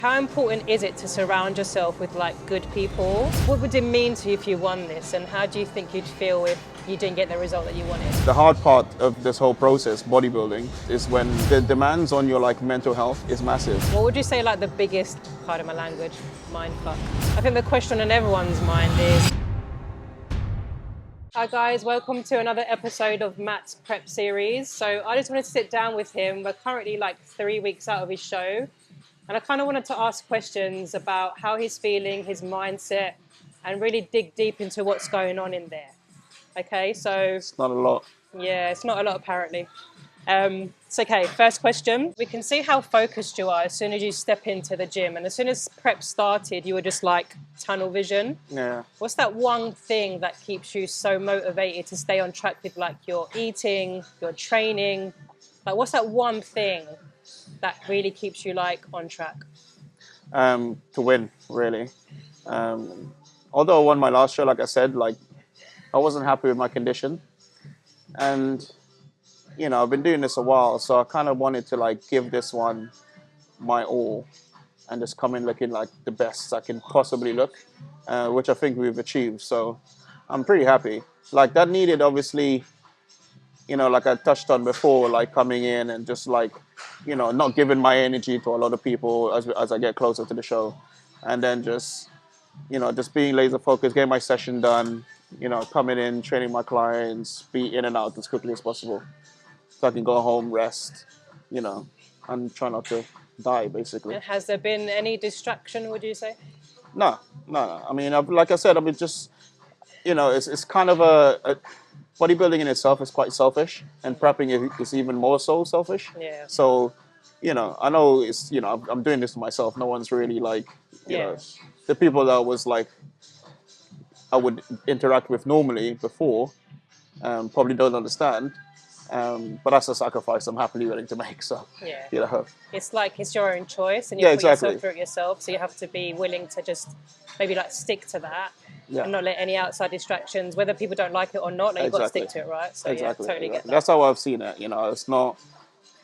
How important is it to surround yourself with like good people? What would it mean to you if you won this, and how do you think you'd feel if you didn't get the result that you wanted? The hard part of this whole process, bodybuilding, is when the demands on your like mental health is massive. What would you say like the biggest, pardon my language, mindfuck? I think the question on everyone's mind is, hi guys, welcome to another episode of Matt's prep series. So I just wanted to sit down with him. We're currently like 3 weeks out of his show. And I kind of wanted to ask questions about how he's feeling, his mindset, and really dig deep into what's going on in there. Okay, so... It's not a lot. Yeah, it's not a lot apparently. It's okay, first question. We can see how focused you are as soon as you step into the gym. And as soon as prep started, you were just like tunnel vision. Yeah. What's that one thing that keeps you so motivated to stay on track with like your eating, your training? Like what's that one thing that really keeps you like on track? To win, really. Although I won my last show, like I said, like I wasn't happy with my condition. And, you know, I've been doing this a while, so I kind of wanted to like give this one my all and just come in looking like the best I can possibly look, which I think we've achieved. So I'm pretty happy. Like that needed obviously, you know, like I touched on before, like coming in and just like, you know, not giving my energy to a lot of people as I get closer to the show. And then just, you know, just being laser focused, getting my session done, you know, coming in, training my clients, be in and out as quickly as possible. So I can go home, rest, you know, and try not to die, basically. And has there been any distraction, would you say? No. I mean, like I said, I mean, just, you know, it's kind of bodybuilding in itself is quite selfish, and prepping is even more so selfish. Yeah. So, you know, I know it's, you know, I'm doing this for myself. No one's really like, you know, the people that was like, I would interact with normally before, probably don't understand. But that's a sacrifice I'm happily willing to make. So, Yeah. you know. It's like it's your own choice, and you put exactly. yourself through it yourself. So you have to be willing to just maybe like stick to that. Yeah. And not let any outside distractions, whether people don't like it or not, like you've got to stick to it, right? So Exactly. yeah, totally get that. That's how I've seen it. You know, it's not,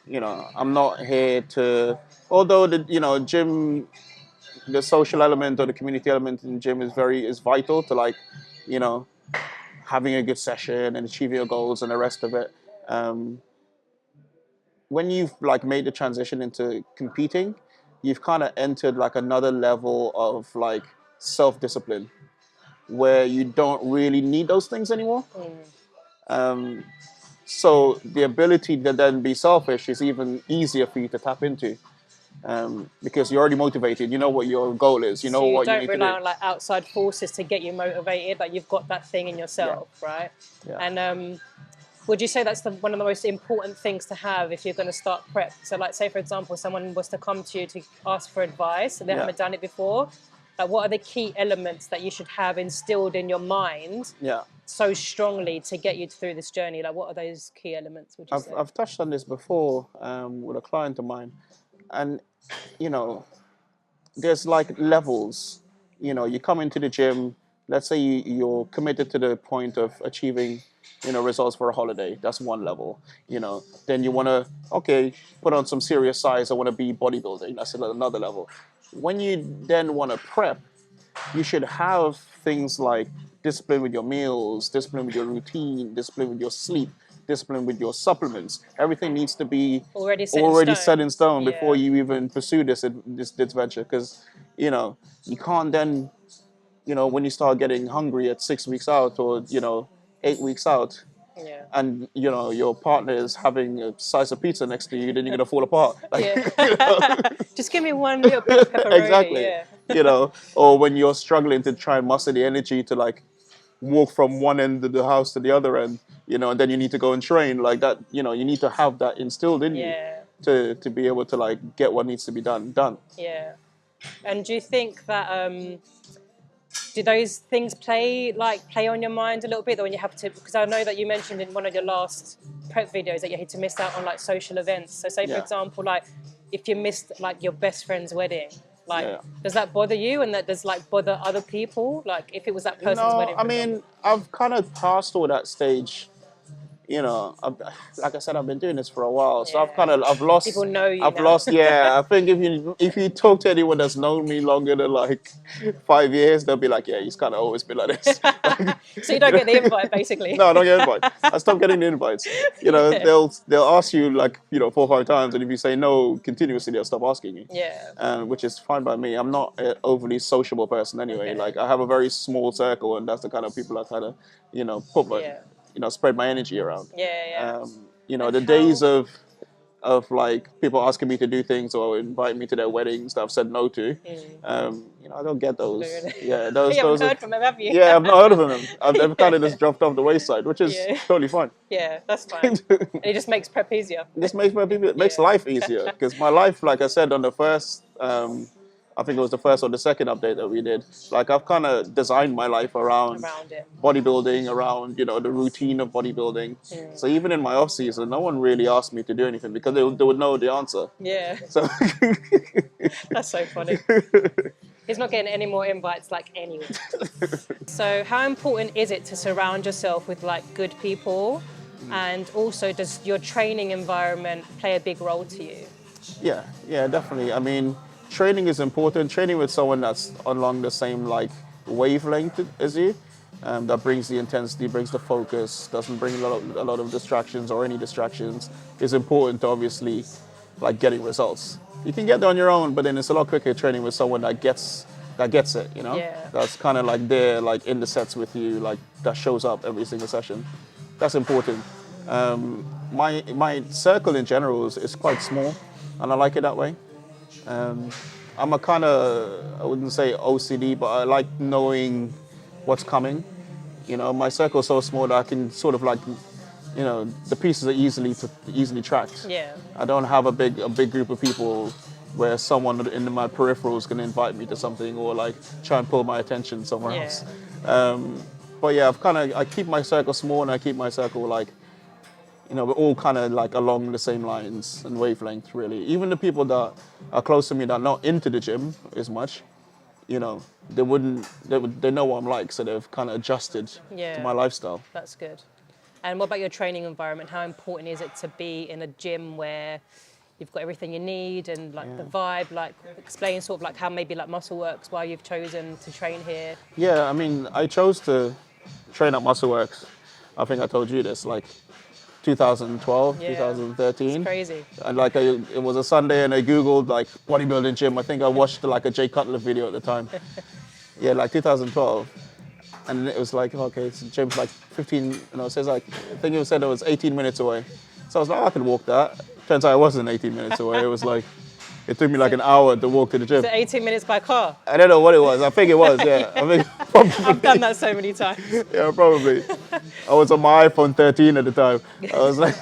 you know, I'm not here to, although the, you know, gym, the social element or the community element in the gym is vital to like, you know, having a good session and achieving your goals and the rest of it. When you've like made the transition into competing, you've kind of entered like another level of like self-discipline, where you don't really need those things anymore. So the ability to then be selfish is even easier for you to tap into, because you're already motivated. You know what your goal is. You know So you what you don't need to rely do. on like outside forces to get you motivated. Like you've got that thing in yourself, right? Yeah. And would you say that's one of the most important things to have if you're going to start prep? So like say, for example, someone was to come to you to ask for advice and they haven't done it before. Like what are the key elements that you should have instilled in your mind so strongly to get you through this journey? Like what are those key elements, would you say? I've touched on this before with a client of mine. And, you know, there's like levels. You know, you come into the gym, let's say you're committed to the point of achieving, you know, results for a holiday. That's one level. You know, then you want to, okay, put on some serious size. I want to be bodybuilding. That's another level. When you then want to prep, you should have things like discipline with your meals, discipline with your routine, discipline with your sleep, discipline with your supplements. Everything needs to be already set in stone before you even pursue this venture. Because, you know, you can't then, you know, when you start getting hungry at 6 weeks out or, you know, 8 weeks out, and, you know, your partner is having a slice of pizza next to you, then you're going to fall apart. Like, you know? Just give me one little bit of pepperoni. Exactly. You know, or when you're struggling to try and muster the energy to like walk from one end of the house to the other end, you know, and then you need to go and train like that. You know, you need to have that instilled in you to be able to like get what needs to be done. Yeah. And do you think that do those things play on your mind a little bit, or when you have to? Because I know that you mentioned in one of your last prep videos that you had to miss out on like social events. So say for example, like if you missed like your best friend's wedding. Like, does that bother you, and that does like bother other people? Like, if it was that person's wedding? I mean, I've kind of passed all that stage. you know, like I said, I've been doing this for a while, so Yeah. I've lost. People know you I've now. lost. Yeah, I think if you talk to anyone that's known me longer than like 5 years, they'll be like, yeah, he's kind of always been like this. So you don't get the invite, basically. No, I don't get invites. I stopped getting the invites. You know, Yeah. they'll ask you like 4 or 5 times, and if you say no continuously, they'll stop asking you. Yeah. Which is fine by me. I'm not an overly sociable person anyway. Okay. Like I have a very small circle, and that's the kind of people I kind of put my Yeah. spread my energy around. Yeah, yeah. And The days of like people asking me to do things or invite me to their weddings that I've said no to. I don't get those. Really? Yeah, those You haven't are, heard from them, have you? yeah, I've not heard of them. They've kind of just dropped off the wayside, which is Yeah. totally fine. Yeah, that's fine. And it just makes prep easier. It just makes Yeah. life easier because my life, like I said on the first, I think it was the first or the second update that we did. Like I've kind of designed my life around It. bodybuilding, around the routine of bodybuilding. So even in my off season, no one really asked me to do anything because they would know the answer. Yeah. So That's so funny. He's not getting any more invites like anyone. So how important is it to surround yourself with like good people? And also, does your training environment play a big role to you? Yeah, definitely. I mean, training is important. Training with someone that's along the same like wavelength as you, that brings the intensity, brings the focus, doesn't bring a lot of distractions or any distractions, is important to obviously like getting results. You can get there on your own, but then it's a lot quicker training with someone that gets it, Yeah. That's kind of like there, like in the sets with you, like that shows up every single session. That's important. My circle in general is quite small, and I like it that way. I'm a kind of, I wouldn't say OCD, but I like knowing what's coming. My circle's so small that I can sort of like, the pieces are easily tracked. Yeah. I don't have a big group of people where someone in my peripheral is going to invite me to something or like try and pull my attention somewhere Yeah. else. But yeah, I keep my circle small and I keep my circle like, we're all kind of like along the same lines and wavelength really. Even the people that are close to me that are not into the gym as much, they know what I'm like, so they've kind of adjusted to my lifestyle. That's good. And what about your training environment? How important is it to be in a gym where you've got everything you need and like the vibe? Like explain sort of like how maybe like Muscle Works, why you've chosen to train here. Yeah, I mean, I chose to train at Muscle Works. I think I told you this, like 2012, 2013. It's crazy. And like it was a Sunday and I Googled like bodybuilding gym. I think I watched like a Jay Cutler video at the time. Yeah, like 2012. And it was like, okay, it's gym's like 15, it says like, I think it said it was 18 minutes away. So I was like, I can walk that. Turns out it wasn't 18 minutes away. It was like, it took me like an hour to walk to the gym. Is it 18 minutes by car? I don't know what it was. I think it was, yeah. I think probably. I've done that so many times. Yeah, probably. I was on my iPhone 13 at the time. I was like,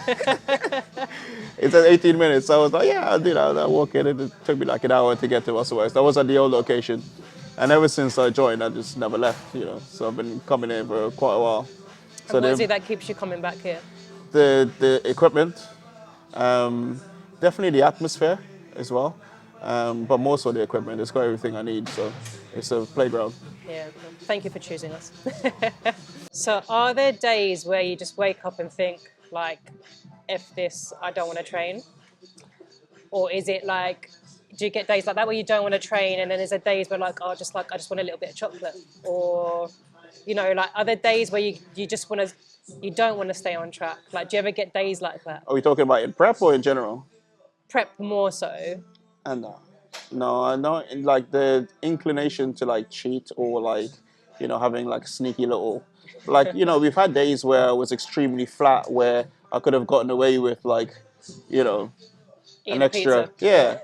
it said 18 minutes. So I was like, yeah, I'll do that. I'll walk in. It took me like an hour to get to Muscle West. I was at the old location. And ever since I joined, I just never left, So I've been coming in for quite a while. So And what is it that keeps you coming back here? The equipment, definitely the atmosphere as well, but more so the equipment. It's got everything I need, so it's a playground. Yeah, thank you for choosing us. So are there days where you just wake up and think like, F this, I don't want to train? Or is it like, do you get days like that where you don't want to train and then there's a days where like, I just want a little bit of chocolate? Or, like are there days where you just want to, you don't want to stay on track? Like, do you ever get days like that? Are we talking about in prep or in general? Prep more so. No, I know like the inclination to like cheat or like, having like sneaky little, like, we've had days where I was extremely flat where I could have gotten away with like, Eating an extra, pizza.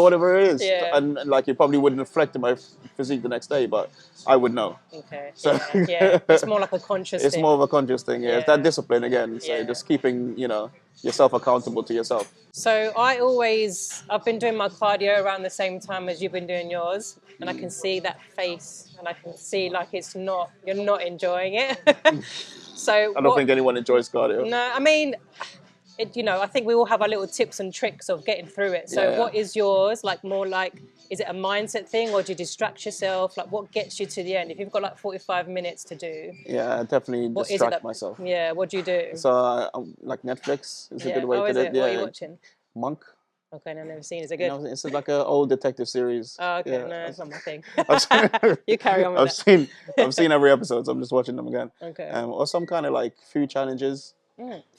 whatever it is. Yeah. And like it probably wouldn't reflect in my physique the next day, but I would know. Okay. So Yeah. It's more like a conscious it's thing. more of a conscious thing, yeah. It's that discipline again. So Yeah. just keeping, yourself accountable to yourself. So I've been doing my cardio around the same time as you've been doing yours, and I can see that face, and I can see like you're not enjoying it. So I don't think anyone enjoys cardio. No, I mean, I think we all have our little tips and tricks of getting through it. So what is yours? Like more like, is it a mindset thing or do you distract yourself? Like what gets you to the end? If you've got like 45 minutes to do. Yeah, I definitely What is distract it myself. Yeah, what do you do? So like Netflix is a good way to do it. What are you Yeah, watching? Monk. Okay, no, I've never seen. Is it You good? know, it's like an old detective series. Oh, okay, Yeah, no, it's not my thing. I've seen, You carry on with that. I've seen every episode, so I'm just watching them again. Okay. Or some kind of like food challenges.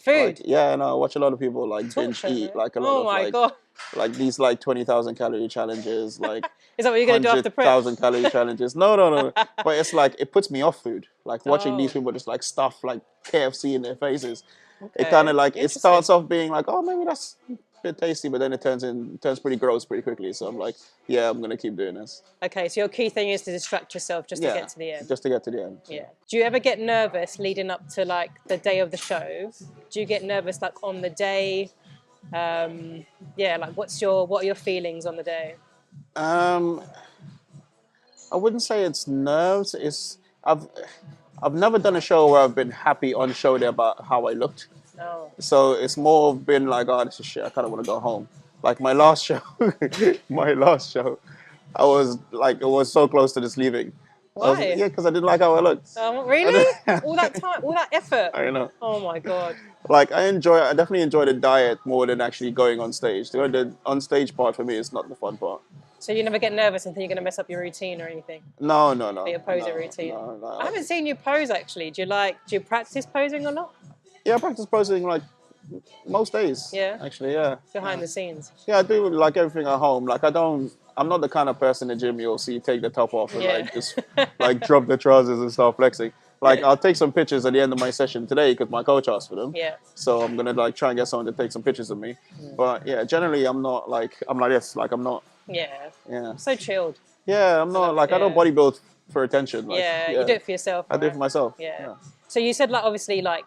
Food. Like, yeah, and I watch a lot of people like binge Torture, eat, man. like a lot Oh of my God. like these like 20,000 calorie challenges, like Is that what you're going to do after prep? 100,000 calorie challenges. No, no, no. But it's like it puts me off food. Like watching these Oh. people just like stuff like KFC in their faces. It Okay. kind of like it Interesting. starts off being like, oh, maybe that's a bit tasty, but then it turns pretty gross pretty quickly. So I'm like, yeah, I'm gonna keep doing this. Okay, so your key thing is to distract yourself just to get to the end. Just to get to the end. Yeah. Do you ever get nervous leading up to like the day of the show? Do you get nervous like on the day? Like what are your feelings on the day? I wouldn't say it's nerves. I've never done a show where I've been happy on show day about how I looked. Oh. So it's more been like, oh, this is shit. I kind of want to go home. Like my last show, I was so close to just leaving. Why? Because I didn't like how I looked. Really? All that time, all that effort. I know. Oh my God. Like I definitely enjoy the diet more than actually going on stage. The on stage part for me is not the fun part. So you never get nervous and think you're going to mess up your routine or anything? No. Your posing routine? No. I haven't seen you pose actually. Do you practice posing or not? Yeah, I practice posing like most days. Yeah? Actually, yeah. Behind the scenes? Yeah, I do like everything at home. Like I'm not the kind of person in the gym you'll see take the top off and like just like drop the trousers and start flexing. Like I'll take some pictures at the end of my session today because my coach asked for them. Yeah. So I'm gonna like try and get someone to take some pictures of me. But yeah, generally I'm like this. Like I'm not. Yeah. Yeah. So chilled. Yeah, I'm not like I don't bodybuild for attention. Like, you do it for yourself. I do it for myself. Yeah. So you said like obviously like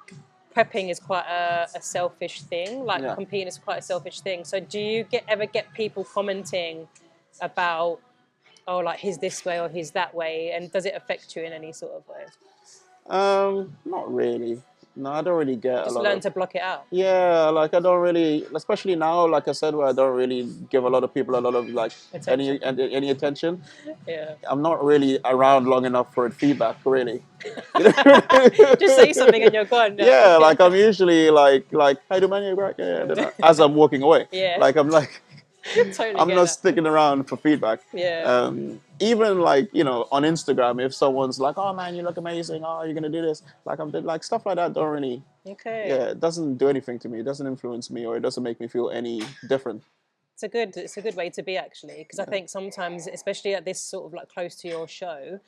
prepping is quite a selfish thing. Like competing is quite a selfish thing. So do you ever get people commenting about, oh, like he's this way or he's that way, and does it affect you in any sort of way? Not really. No, I don't really get Just a lot learn of... to block it out. Yeah, like I don't really, especially now, like I said, where I don't really give a lot of people a lot of like any attention. Yeah. I'm not really around long enough for feedback, really. Just say something and you're gone. Yeah, like I'm usually like, hey, do man, you're right? Yeah. As I'm walking away. Yeah. Like I'm like, Totally I'm not sticking around for feedback. Yeah. Even like, on Instagram, if someone's like, oh man, you look amazing. Oh, you're going to do this. Like like stuff like that don't really, it doesn't do anything to me. It doesn't influence me or it doesn't make me feel any different. It's a good way to be actually, because I think sometimes, especially at this sort of like close to your show,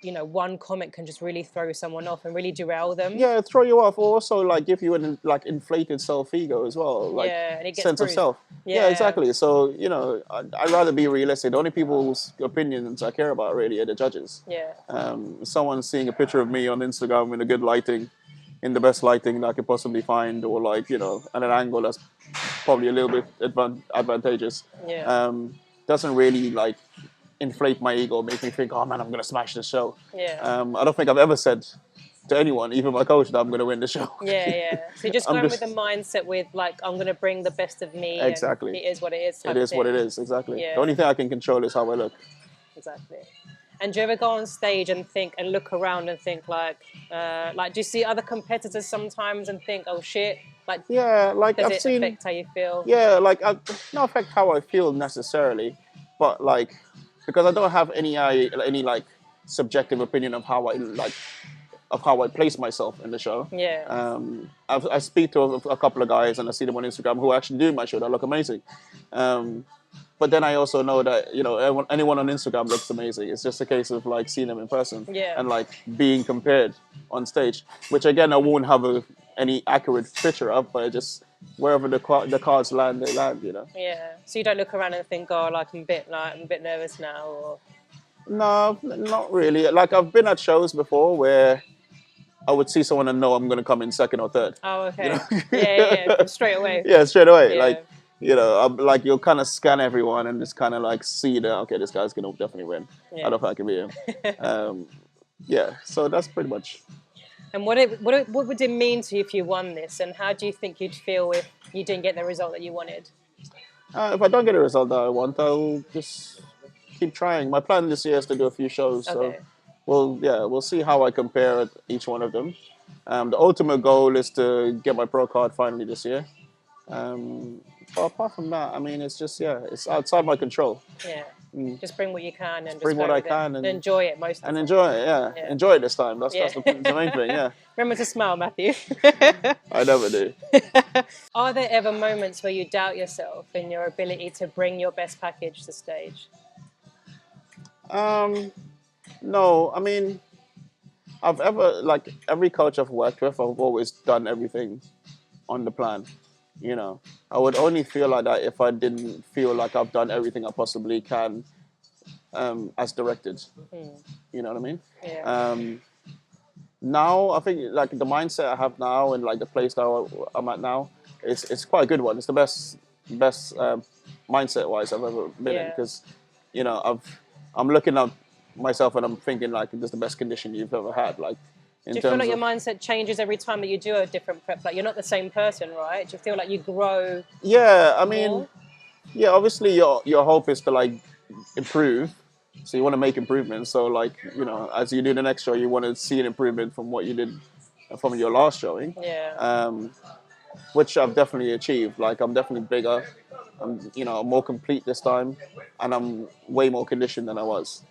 one comment can just really throw someone off and really derail them. Yeah, throw you off. Also, like give you an inflated self-ego as well. Like and it gets sense of self. Yeah, exactly. So I'd rather be realistic. The only people's opinions I care about really are the judges. Yeah. Someone seeing a picture of me on Instagram in a good lighting, in the best lighting that I could possibly find, or like at an angle that's probably a little bit advantageous. Yeah. Doesn't really like inflate my ego, make me think, oh man, I'm gonna smash this show. Yeah. I don't think I've ever said to anyone, even my coach, that I'm gonna win the show. Yeah. So you're just going with the mindset with like, I'm gonna bring the best of me. Exactly. And it is what it is. It is what it is. Exactly. Yeah. The only thing I can control is how I look. Exactly. And do you ever go on stage and think and look around and think like do you see other competitors sometimes and think, oh shit, like does it affect how you feel? Yeah, like not affect how I feel necessarily, but like because I don't have any like subjective opinion of how I place myself in the show. Yeah. I speak to a couple of guys and I see them on Instagram who actually do my show that look amazing. But then I also know that anyone on Instagram looks amazing. It's just a case of like seeing them in person and like being compared on stage, which again I won't have any accurate picture of, but just wherever the cards land, they land. Yeah. So you don't look around and think, oh, like I'm a bit nervous now, or. No, not really. Like I've been at shows before where I would see someone and know I'm going to come in second or third. Oh, okay. Yeah, straight away. Yeah, straight away. Yeah. Like. Like you'll kind of scan everyone and just kind of like see that, okay, this guy's going to definitely win. Yeah. I don't think I can beat him. Yeah, so that's pretty much. And what would it mean to you if you won this? And how do you think you'd feel if you didn't get the result that you wanted? If I don't get a result that I want, I'll just keep trying. My plan this year is to do a few shows, so Okay. we'll see how I compare at each one of them. The ultimate goal is to get my pro card finally this year. But apart from that, I mean, it's just it's outside my control. Yeah. Just bring what you can and just Bring what go I with it. can And enjoy it most of the and time. enjoy it. Yeah, Yeah. enjoy it this time. That's Yeah. the main thing. Yeah, Remember to smile, Matthew. I never do. Are there ever moments where you doubt yourself in your ability to bring your best package to stage? No, I mean, like every coach I've worked with, I've always done everything on the plan. You know, I would only feel like that if I didn't feel like I've done everything I possibly can, as directed. You know what I mean? Yeah. Now I think like the mindset I have now and like the place that I'm at now, it's quite a good one. It's the best mindset wise I've ever been in Yeah. because, you know, I'm looking at myself and I'm thinking like this is the best condition you've ever had. Like in Do you terms feel like your of mindset changes every time that you do a different prep? Like you're not the same person, right? Do you feel like you grow yeah, I mean, more? yeah, obviously your hope is to like improve. So you want to make improvements. So like, you know, as you do the next show, you want to see an improvement from what you did from your last showing. Yeah. Which I've definitely achieved. Like I'm definitely bigger. I'm more complete this time, and I'm way more conditioned than I was.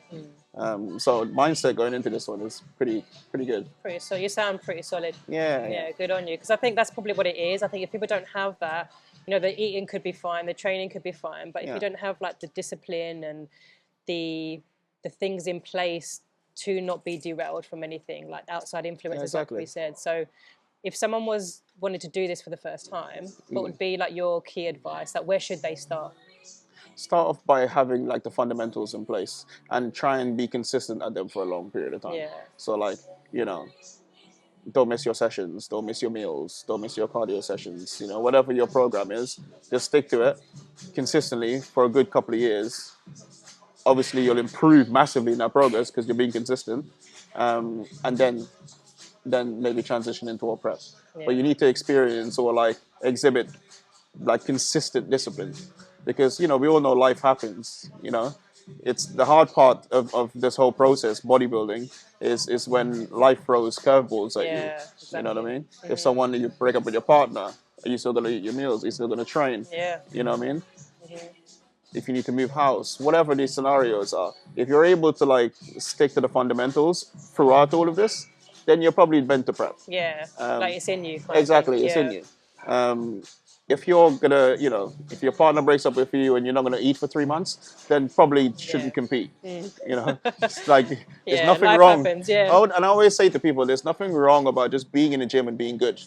So mindset going into this one is pretty good. So you sound pretty solid. Yeah, Yeah, good on you. Because I think that's probably what it is. I think if people don't have that, the eating could be fine, the training could be fine, but if Yeah. you don't have like the discipline and the things in place to not be derailed from anything, like outside influences, exactly. like we said. So if someone wanted to do this for the first time, what would be like your key advice? Like where should they start? Start off by having like the fundamentals in place and try and be consistent at them for a long period of time. Yeah. So like, don't miss your sessions, don't miss your meals, don't miss your cardio sessions, whatever your program is, just stick to it consistently for a good couple of years. Obviously, you'll improve massively in that progress because you're being consistent, and then maybe transition into a prep. Yeah. But you need to experience or like exhibit like consistent discipline because we all know life happens. It's the hard part of this whole process, bodybuilding, is when life throws curveballs at you. Yeah, exactly. You know what I mean? If someone you break up with your partner, are you still gonna eat your meals? Are you still gonna train? Yeah. You know what I mean? If you need to move house, whatever these scenarios are, if you're able to like stick to the fundamentals throughout all of this, then you're probably meant to prep. Yeah. Like it's in you. kind of Exactly, thing. it's Yeah. in you. If you're gonna, if your partner breaks up with you and you're not gonna eat for 3 months, then probably shouldn't compete. It's like there's Yeah, nothing life wrong. happens, yeah. And I always say to people, there's nothing wrong about just being in the gym and being good.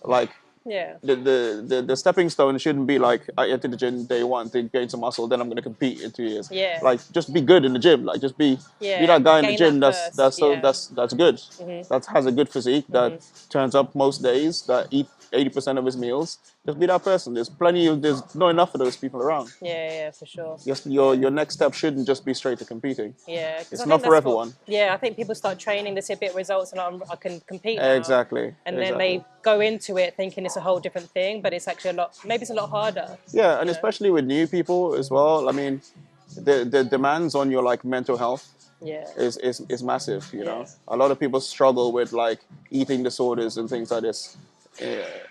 Like Yeah. the stepping stone shouldn't be like I entered the gym day one to gain some muscle, then I'm gonna compete in 2 years. Yeah. Like just be good in the gym. Like just be Yeah, that guy in the gain gym that that's first, yeah. that's good. That has a good physique, that turns up most days, that eat 80% of his meals. Just be that person. There's not enough of those people around. Yeah, for sure. Yes, your next step shouldn't just be straight to competing. Yeah, 'cause It's I not think for that's what- everyone. yeah, I think people start training, they see a bit of results, and I can compete now. Exactly. And then they go into it thinking it's a whole different thing, but it's actually maybe it's a lot harder. Yeah, and especially with new people as well. I mean, the demands on your like mental health Yeah. is massive. Yeah. A lot of people struggle with like eating disorders and things like this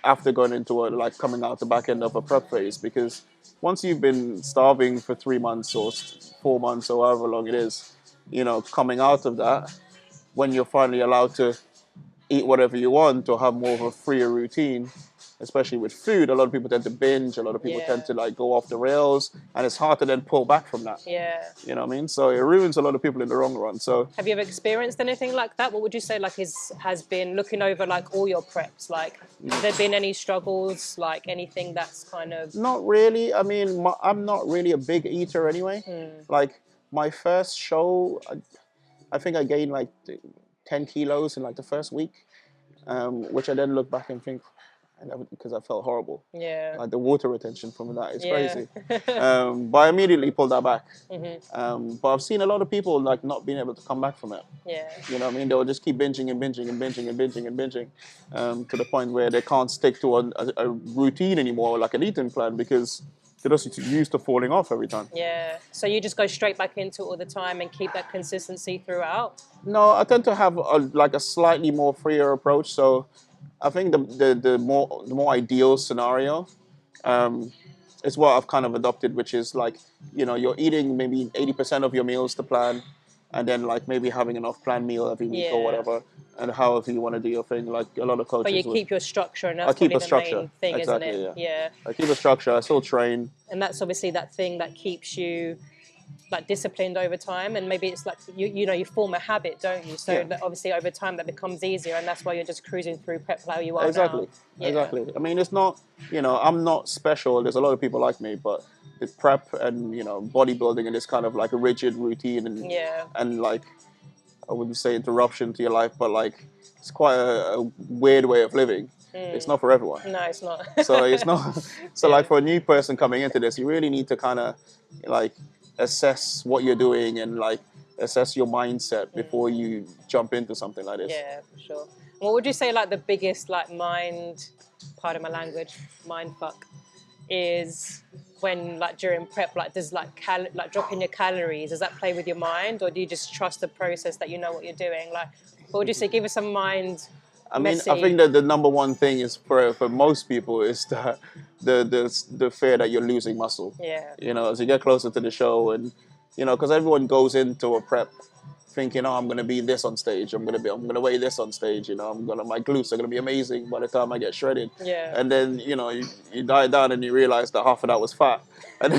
after going into like coming out the back end of a prep phase, because once you've been starving for 3 months or 4 months or however long it is, coming out of that, when you're finally allowed to eat whatever you want or have more of a freer routine, especially with food, a lot of people tend to binge, a lot of people tend to like go off the rails, and it's hard to then pull back from that. Yeah. You know what I mean? So it ruins a lot of people in the long run. So Have you ever experienced anything like that? What would you say like has been looking over like all your preps? Like, have there been any struggles? Like anything that's kind of not really. I mean, I'm not really a big eater anyway. Like my first show, I think I gained like 10 kilos in like the first week, which I then look back and think, and because I felt horrible. Yeah. Like the water retention from that is Yeah. crazy. But I immediately pulled that back. But I've seen a lot of people like not being able to come back from it. Yeah. You know what I mean? They'll just keep binging and binging and binging and binging and binging to the point where they can't stick to a routine anymore, like an eating plan, because they're just used to falling off every time. Yeah. So you just go straight back into it all the time and keep that consistency throughout? No, I tend to have like a slightly more freer approach. So I think the more ideal scenario is what I've kind of adopted, which is like, you know, you're eating maybe 80% of your meals to plan, and then like maybe having an off-plan meal every week or Yeah. whatever, and however you want to do your thing. Like a lot of coaches But you would. keep your structure, and I that's keep probably a the structure. main thing, Exactly, isn't it? yeah. I keep a structure. I still train. And that's obviously that thing that keeps you like disciplined over time, and maybe it's like you know, you form a habit, don't you? So Yeah. that obviously over time that becomes easier, and that's why you're just cruising through prep how you are Exactly. now. Yeah. Exactly. I mean, it's not, you know, I'm not special. There's a lot of people like me, but the prep and, you know, bodybuilding and this kind of like a rigid routine Yeah. and like, I wouldn't say interruption to your life, but like it's quite a weird way of living. It's not for everyone. No, it's not. So it's not. So Yeah. like for a new person coming into this, you really need to kind of like assess what you're doing and like assess your mindset before you jump into something like this. Yeah, for sure. What would you say like the biggest like pardon my language, mind fuck is when like during prep, like does like dropping your calories, does that play with your mind, or do you just trust the process that you know what you're doing? Like, what would you say? Give us some mind. I mean, Messy. I think that the number one thing is for most people is the fear that you're losing muscle. Yeah. You know, as you get closer to the show, and you know, because everyone goes into a prep thinking, oh, I'm gonna be this on stage. I'm gonna weigh this on stage. You know, my glutes are gonna be amazing by the time I get shredded. Yeah. And then you know you die down and you realize that half of that was fat. And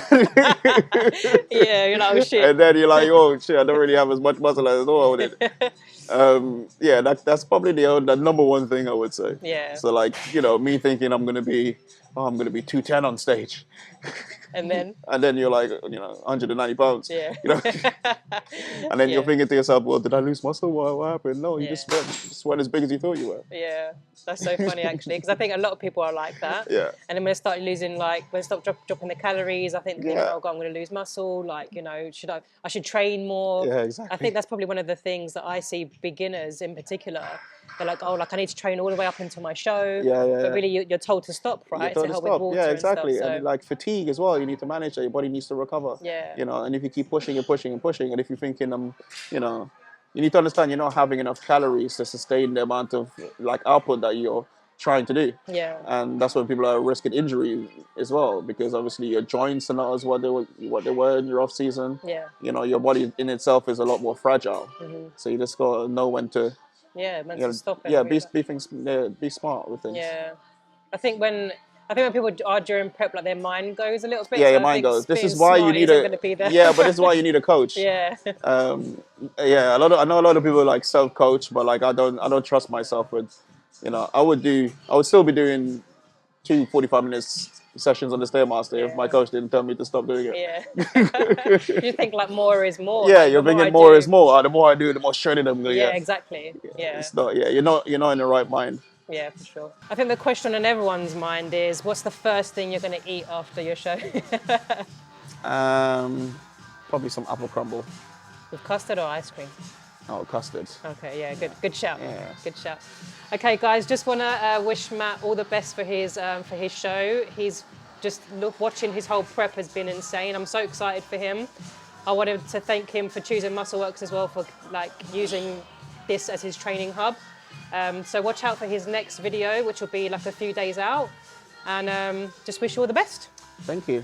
Yeah, you're like, oh shit. And then you're like, oh shit, I don't really have as much muscle as I thought I did. Yeah, that's probably the number one thing I would say. Yeah. So like, you know, me thinking I'm gonna be 210 on stage, And then. and then you're like, you know, 190 pounds. Yeah. You know, and then Yeah. you're thinking to yourself, well, did I lose muscle? What happened? No, you Yeah. just weren't as big as you thought you were. Yeah, that's so funny actually, because I think a lot of people are like that. Yeah. And then when they start losing, like when they stop dropping the calories, I think, Yeah. oh God, I'm going to lose muscle. Like, you know, I should train more. Yeah, exactly. I think that's probably one of the things that I see beginners in particular. They're like, oh, like I need to train all the way up until my show. Yeah, yeah, But yeah. really, you're told to stop, right? You're told to help stop. with water Yeah, exactly. and stuff. So, And like fatigue as well, you need to manage that. Your body needs to recover. Yeah. You know, and if you keep pushing and pushing and pushing, and if you're thinking, you know, you need to understand you're not having enough calories to sustain the amount of like output that you're trying to do. Yeah. And that's when people are risking injury as well, because obviously your joints are not as what they were in your off season. Yeah. You know, your body in itself is a lot more fragile. So you just gotta know when to. Yeah, meant You know, to stop it. yeah, really. be smart with things. Yeah. I think when people are during prep, like their mind goes a little bit. Yeah, so your I mind think goes. This being is why you smart need isn't gonna be there. Yeah, but this is why you need a coach. Yeah. Yeah, I know a lot of people like self-coach, but like I don't trust myself with, you know, I would still be doing 2 45 minutes sessions on the Stairmaster if my coach didn't tell me to stop doing it. Yeah. You think like more is more. Yeah, like, you're the thinking I more do- is more. The more I do, the more shredded I'm gonna Yeah, get. exactly. Yeah. It's not. Yeah, you're not in the right mind. Yeah, for sure. I think the question on everyone's mind is, what's the first thing you're going to eat after your show? Probably some apple crumble. With custard or ice cream? Oh, custard. Okay, yeah, good shout. Yeah. Good shout. Okay, guys, just want to wish Matt all the best for his show. He's just watching his whole prep has been insane. I'm so excited for him. I wanted to thank him for choosing MuscleWorks as well, for like using this as his training hub. So watch out for his next video, which will be like a few days out. And just wish you all the best. Thank you.